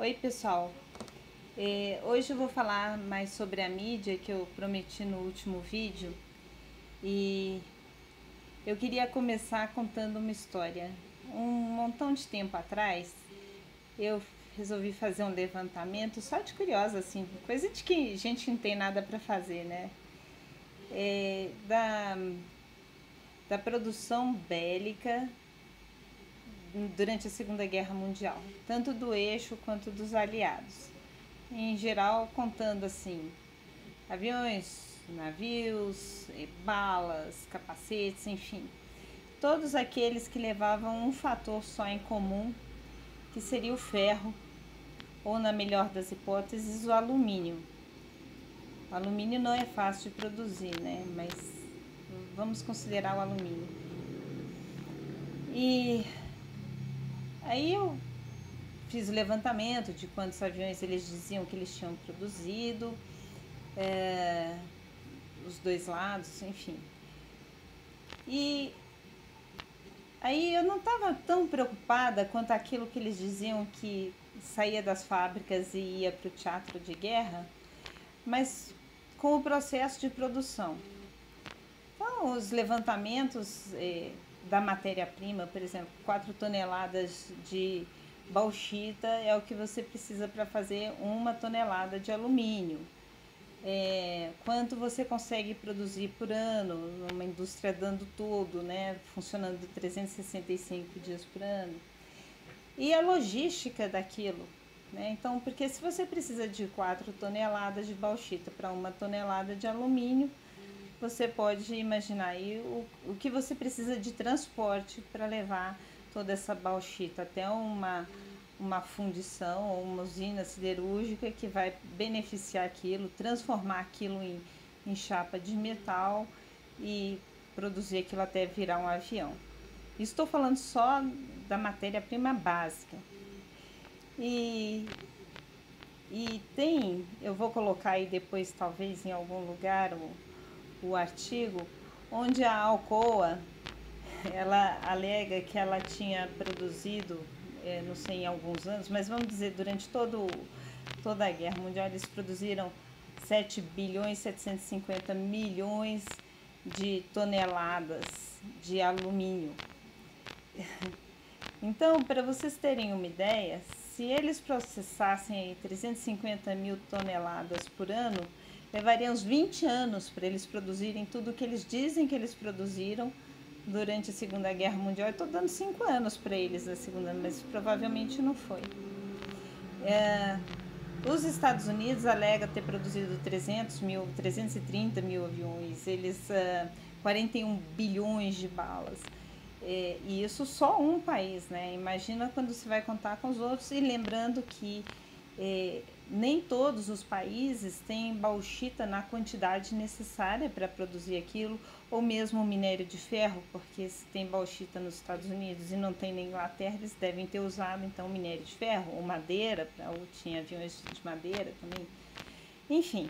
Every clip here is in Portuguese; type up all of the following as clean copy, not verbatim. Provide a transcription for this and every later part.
Oi pessoal, hoje eu vou falar mais sobre a mídia que eu prometi no último vídeo e eu queria começar contando uma história. Um montão de tempo atrás eu resolvi fazer um levantamento só de curiosa, assim, coisa de que gente não tem nada para fazer, né? Da produção bélica durante a Segunda Guerra Mundial, tanto do eixo quanto dos aliados. Em geral, contando assim, aviões, navios, balas, capacetes, enfim. Todos aqueles que levavam um fator só em comum, que seria o ferro, ou na melhor das hipóteses, o alumínio. O alumínio não é fácil de produzir, né? Mas vamos considerar o alumínio. E aí eu fiz o levantamento de quantos aviões eles diziam que eles tinham produzido, os dois lados, enfim. E aí eu não estava tão preocupada quanto aquilo que eles diziam que saía das fábricas e ia para o teatro de guerra, mas com o processo de produção. Então, os levantamentos da matéria-prima, por exemplo, 4 toneladas de bauxita é o que você precisa para fazer 1 tonelada de alumínio. Quanto você consegue produzir por ano, numa indústria dando tudo, né, funcionando 365 dias por ano. E a logística daquilo, né? Então, porque se você precisa de 4 toneladas de bauxita para 1 tonelada de alumínio, você pode imaginar aí o que você precisa de transporte para levar toda essa bauxita até uma fundição ou uma usina siderúrgica que vai beneficiar aquilo, transformar aquilo em chapa de metal e produzir aquilo até virar um avião. Estou falando só da matéria-prima básica. E tem, eu vou colocar aí depois, talvez em algum lugar, o artigo, onde a Alcoa, ela alega que ela tinha produzido, não sei em alguns anos, mas vamos dizer, durante toda a Guerra Mundial, eles produziram 7 bilhões 750 milhões de toneladas de alumínio. Então, para vocês terem uma ideia, se eles processassem 350 mil toneladas por ano, levaria uns 20 anos para eles produzirem tudo o que eles dizem que eles produziram durante a Segunda Guerra Mundial. Eu estou dando 5 anos para eles a Segunda, mas provavelmente não foi. Os Estados Unidos alega ter produzido 330 mil aviões, eles 41 bilhões de balas. E isso só um país, né? Imagina quando você vai contar com os outros, e lembrando que nem todos os países têm bauxita na quantidade necessária para produzir aquilo, ou mesmo o minério de ferro, porque se tem bauxita nos Estados Unidos e não tem na Inglaterra, eles devem ter usado então minério de ferro, ou madeira, ou tinha aviões de madeira também. Enfim,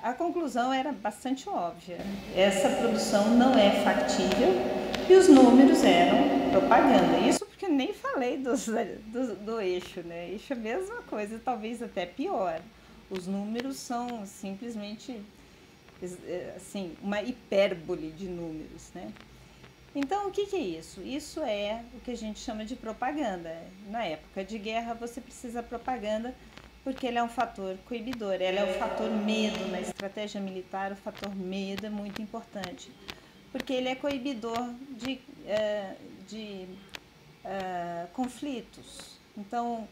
a conclusão era bastante óbvia. Essa produção não é factível e os números eram propaganda. Isso porque eu nem falei do eixo, né? Eixo é a mesma coisa, talvez até pior. Os números são simplesmente assim, uma hipérbole de números, né? Então, o que é isso? Isso é o que a gente chama de propaganda. Na época de guerra, você precisa propaganda porque ele é um fator coibidor, ele é o fator medo. Na estratégia militar, o fator medo é muito importante, porque ele é coibidor de conflitos. Então,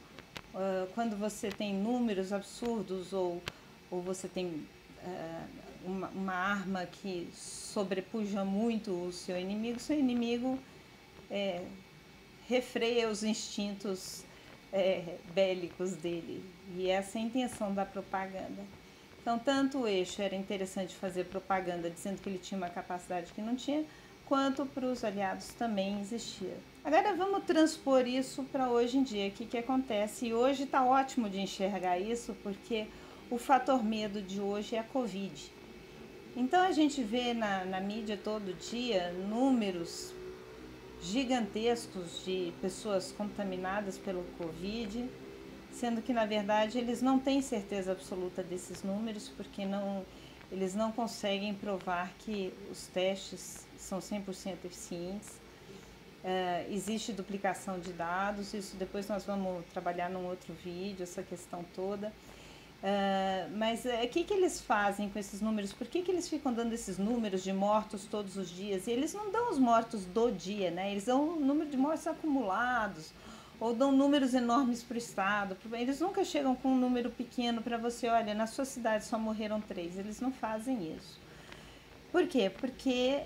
quando você tem números absurdos ou você tem uma arma que sobrepuja muito o seu inimigo refreia os instintos bélicos dele. E essa é a intenção da propaganda. Então, tanto o eixo era interessante fazer propaganda dizendo que ele tinha uma capacidade que não tinha, quanto para os aliados também existia. Agora vamos transpor isso para hoje em dia. O que acontece? E hoje está ótimo de enxergar isso, porque o fator medo de hoje é a Covid. Então a gente vê na mídia todo dia números gigantescos de pessoas contaminadas pelo Covid, sendo que, na verdade, eles não têm certeza absoluta desses números, porque eles não conseguem provar que os testes são 100% eficientes. Existe duplicação de dados, isso depois nós vamos trabalhar num outro vídeo, essa questão toda. Mas o que eles fazem com esses números? Por que eles ficam dando esses números de mortos todos os dias? E eles não dão os mortos do dia, né? Eles dão o número de mortos acumulados, ou dão números enormes para o estado. Eles nunca chegam com um número pequeno para você, olha, na sua cidade só morreram 3. Eles não fazem isso. Por quê? Porque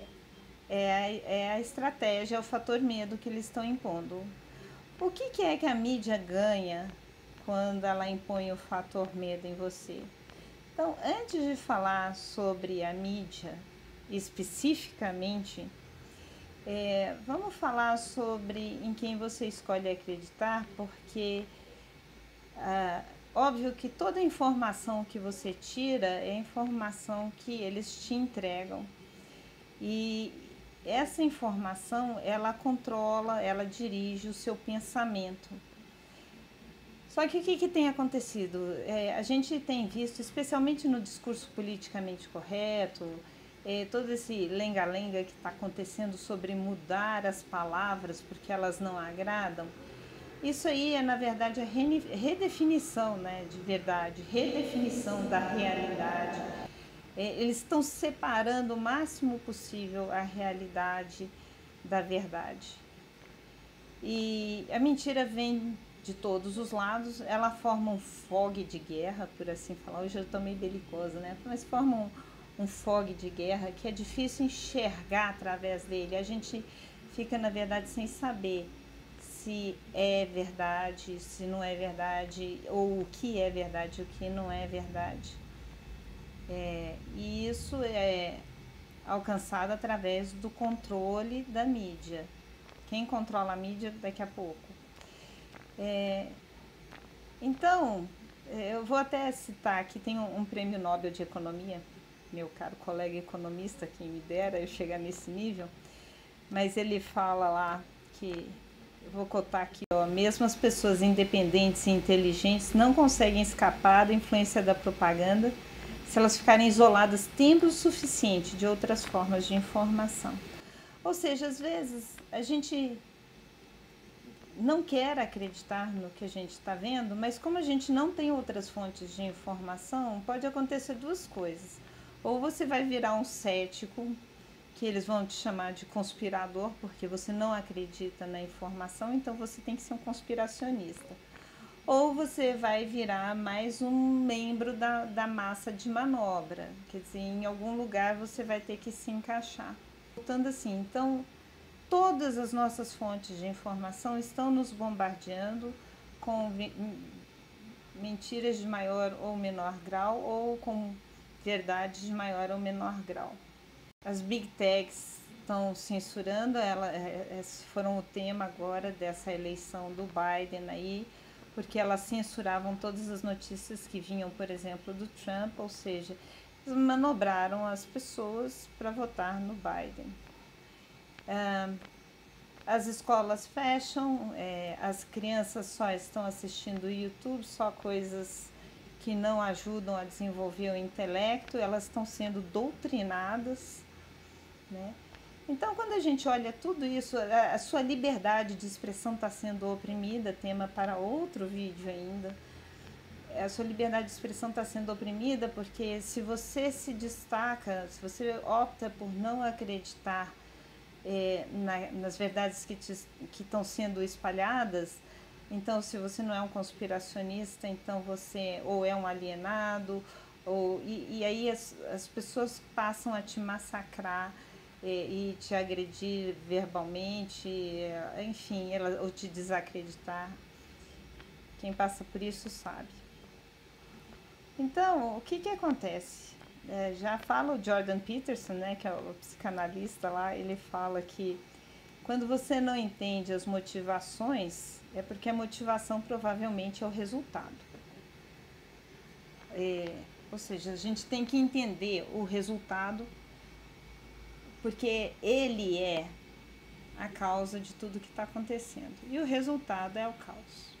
é a estratégia, é o fator medo que eles estão impondo. O que é que a mídia ganha quando ela impõe o fator medo em você? Então, antes de falar sobre a mídia especificamente, vamos falar sobre em quem você escolhe acreditar, porque óbvio que toda informação que você tira é informação que eles te entregam. E essa informação, ela controla, ela dirige o seu pensamento. Só que o que tem acontecido? A gente tem visto, especialmente no discurso politicamente correto, todo esse lenga-lenga que está acontecendo sobre mudar as palavras porque elas não agradam. Isso aí é, na verdade, a redefinição, né, de verdade, redefinição da realidade. Eles estão separando o máximo possível a realidade da verdade. E a mentira vem de todos os lados, ela forma um fog de guerra, por assim falar. Hoje eu estou meio belicosa, né? Mas forma um fog de guerra que é difícil enxergar através dele. A gente fica, na verdade, sem saber se é verdade, se não é verdade, ou o que é verdade e o que não é verdade. E isso é alcançado através do controle da mídia. Quem controla a mídia daqui a pouco. Então, eu vou até citar aqui, tem um prêmio Nobel de Economia, meu caro colega economista, quem me dera eu chegar nesse nível, mas ele fala lá que, eu vou cotar aqui, ó, mesmo as pessoas independentes e inteligentes não conseguem escapar da influência da propaganda se elas ficarem isoladas tempo suficiente de outras formas de informação. Ou seja, às vezes a gente não quer acreditar no que a gente está vendo, mas como a gente não tem outras fontes de informação, pode acontecer duas coisas. Ou você vai virar um cético, que eles vão te chamar de conspirador, porque você não acredita na informação, então você tem que ser um conspiracionista. Ou você vai virar mais um membro da massa de manobra, quer dizer, em algum lugar você vai ter que se encaixar. Voltando assim, então, todas as nossas fontes de informação estão nos bombardeando com mentiras de maior ou menor grau ou com verdades de maior ou menor grau. As big techs estão censurando, elas foram o tema agora dessa eleição do Biden aí, porque elas censuravam todas as notícias que vinham, por exemplo, do Trump, ou seja, eles manobraram as pessoas para votar no Biden. As escolas fecham, as crianças só estão assistindo o YouTube, só coisas que não ajudam a desenvolver o intelecto, elas estão sendo doutrinadas, né? Então, quando a gente olha tudo isso, a sua liberdade de expressão está sendo oprimida, tema para outro vídeo ainda. A sua liberdade de expressão está sendo oprimida porque se você se destaca, se você opta por não acreditar nas verdades que estão sendo espalhadas, então se você não é um conspiracionista, então você ou é um alienado, e aí as pessoas passam a te massacrar e te agredir verbalmente, enfim, ou te desacreditar. Quem passa por isso sabe. Então, o que acontece? Já fala o Jordan Peterson, né, que é o psicanalista lá, ele fala que quando você não entende as motivações, é porque a motivação provavelmente é o resultado. Ou seja, a gente tem que entender o resultado, porque ele é a causa de tudo que está acontecendo. E o resultado é o caos.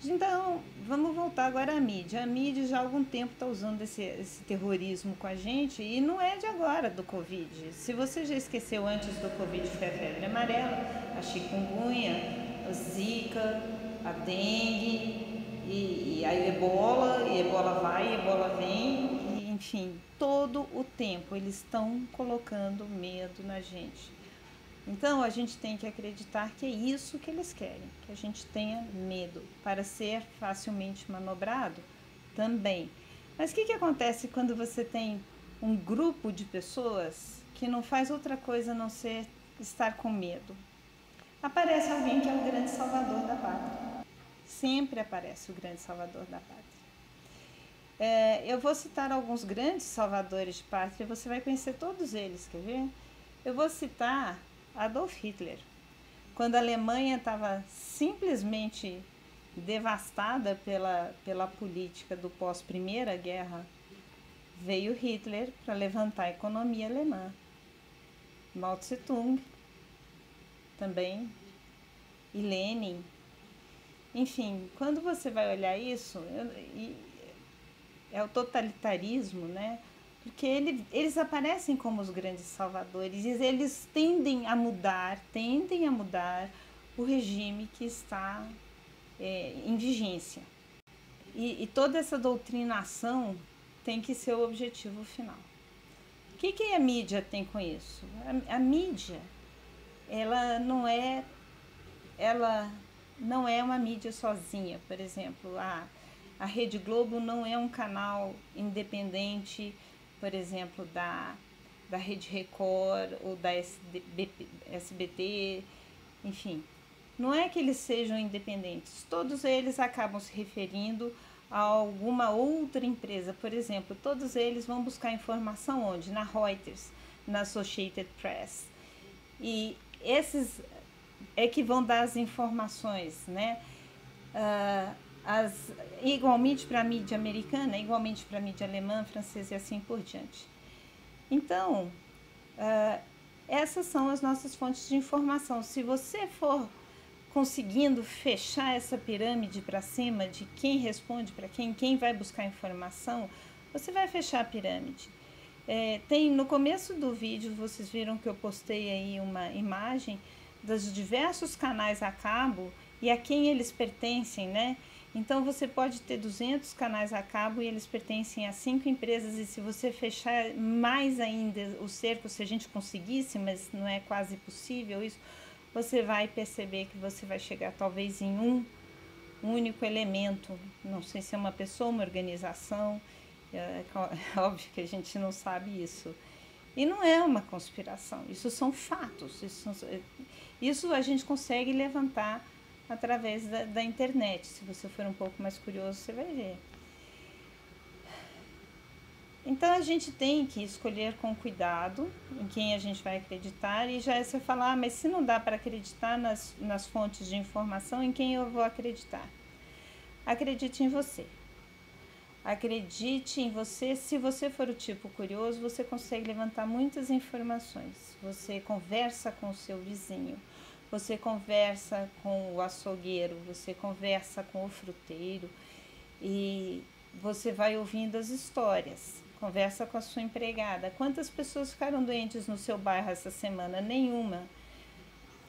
Então, vamos voltar agora à mídia. A mídia já há algum tempo está usando esse terrorismo com a gente e não é de agora do Covid. Se você já esqueceu, antes do Covid foi a febre amarela, a chikungunya, a zika, a dengue e a ebola, e ebola vai, e ebola vem, e, enfim, todo o tempo eles estão colocando medo na gente. Então a gente tem que acreditar que é isso que eles querem, que a gente tenha medo para ser facilmente manobrado também. Mas o que acontece quando você tem um grupo de pessoas que não faz outra coisa a não ser estar com medo? Aparece alguém que é o grande salvador da pátria. Sempre aparece o grande salvador da pátria. Eu vou citar alguns grandes salvadores de pátria, você vai conhecer todos eles, quer ver? Eu vou citar Adolf Hitler. Quando a Alemanha estava simplesmente devastada pela política do pós-Primeira Guerra, veio Hitler para levantar a economia alemã. Mao Tse-tung também, e Lenin. Enfim, quando você vai olhar isso, é o totalitarismo, né? Porque eles aparecem como os grandes salvadores e eles tendem a mudar o regime que está em vigência. E toda essa doutrinação tem que ser o objetivo final. O que a mídia tem com isso? A mídia, ela não é uma mídia sozinha. Por exemplo, a Rede Globo não é um canal independente, por exemplo, da Rede Record ou da SBT, enfim. Não é que eles sejam independentes, todos eles acabam se referindo a alguma outra empresa. Por exemplo, todos eles vão buscar informação onde? Na Reuters, na Associated Press. E esses é que vão dar as informações, né? Igualmente para a mídia americana, igualmente para a mídia alemã, francesa e assim por diante. Então, essas são as nossas fontes de informação. Se você for conseguindo fechar essa pirâmide para cima de quem responde para quem vai buscar informação, você vai fechar a pirâmide. No começo do vídeo, vocês viram que eu postei aí uma imagem dos diversos canais a cabo e a quem eles pertencem, né? Então, você pode ter 200 canais a cabo e eles pertencem a 5 empresas, e se você fechar mais ainda o cerco, se a gente conseguisse, mas não é quase possível isso, você vai perceber que você vai chegar talvez em um único elemento, não sei se é uma pessoa, uma organização, é óbvio que a gente não sabe isso. E não é uma conspiração, isso são fatos, isso a gente consegue levantar através da internet. Se você for um pouco mais curioso, você vai ver. Então a gente tem que escolher com cuidado em quem a gente vai acreditar, e já você falar, mas se não dá para acreditar nas fontes de informação, em quem eu vou acreditar? Acredite em você. Acredite em você. Se você for o tipo curioso, você consegue levantar muitas informações. Você conversa com o seu vizinho, você conversa com o açougueiro, você conversa com o fruteiro e você vai ouvindo as histórias. Conversa com a sua empregada. Quantas pessoas ficaram doentes no seu bairro essa semana? Nenhuma.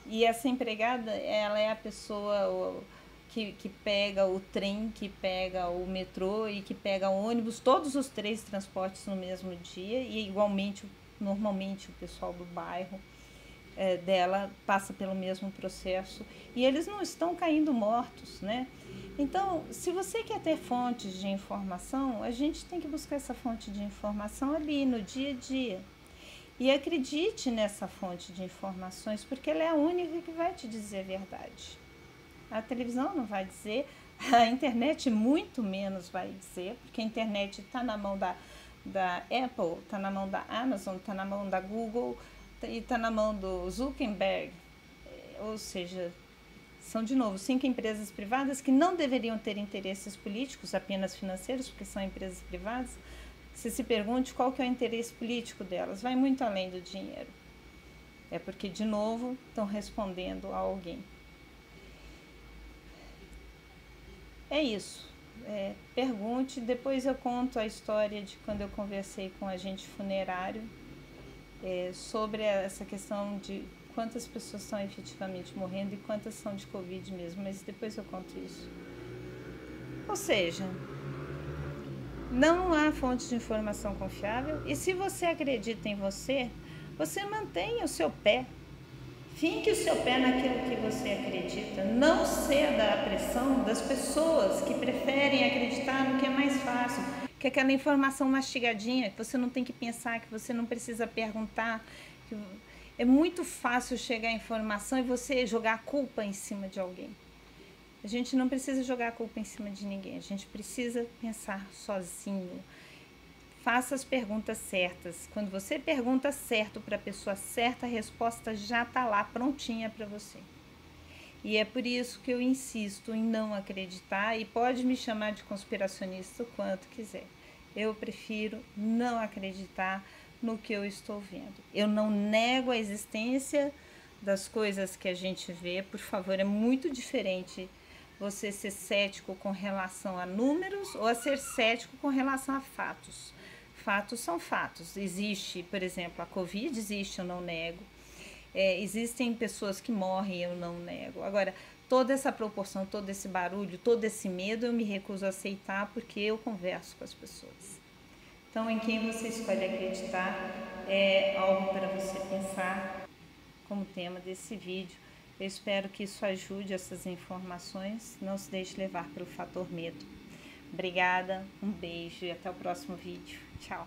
E essa empregada, ela é a pessoa que pega o trem, que pega o metrô e que pega o ônibus, todos os 3 transportes no mesmo dia, e igualmente, normalmente, o pessoal do bairro dela passa pelo mesmo processo, e eles não estão caindo mortos, né? Então, se você quer ter fontes de informação, a gente tem que buscar essa fonte de informação ali, no dia a dia. E acredite nessa fonte de informações, porque ela é a única que vai te dizer a verdade. A televisão não vai dizer, a internet muito menos vai dizer, porque a internet está na mão da Apple, está na mão da Amazon, está na mão da Google e está na mão do Zuckerberg. Ou seja, são de novo 5 empresas privadas que não deveriam ter interesses políticos, apenas financeiros, porque são empresas privadas. Você se pergunte qual que é o interesse político delas, vai muito além do dinheiro. é porque, de novo, estão respondendo a alguém. É isso. Pergunte, depois eu conto a história de quando eu conversei com um agente funerário sobre essa questão de quantas pessoas estão efetivamente morrendo e quantas são de Covid mesmo, mas depois eu conto isso. Ou seja, não há fonte de informação confiável e se você acredita em você, você mantenha o seu pé. Finque o seu pé naquilo que você acredita. Não ceda à pressão das pessoas que preferem acreditar no que é mais fácil, que é aquela informação mastigadinha, que você não tem que pensar, que você não precisa perguntar. É muito fácil chegar à informação e você jogar a culpa em cima de alguém. A gente não precisa jogar a culpa em cima de ninguém, a gente precisa pensar sozinho. Faça as perguntas certas. Quando você pergunta certo para a pessoa certa, a resposta já está lá prontinha para você. E é por isso que eu insisto em não acreditar e pode me chamar de conspiracionista o quanto quiser. Eu prefiro não acreditar no que eu estou vendo. Eu não nego a existência das coisas que a gente vê, por favor, é muito diferente você ser cético com relação a números ou a ser cético com relação a fatos. Fatos são fatos. Existe, por exemplo, a Covid, existe, eu não nego. Existem pessoas que morrem, eu não nego. Agora, toda essa proporção, todo esse barulho, todo esse medo, eu me recuso a aceitar porque eu converso com as pessoas. Então, em quem você escolhe acreditar é algo para você pensar como tema desse vídeo. Eu espero que isso ajude essas informações. Não se deixe levar pelo fator medo. Obrigada, um beijo e até o próximo vídeo. Tchau!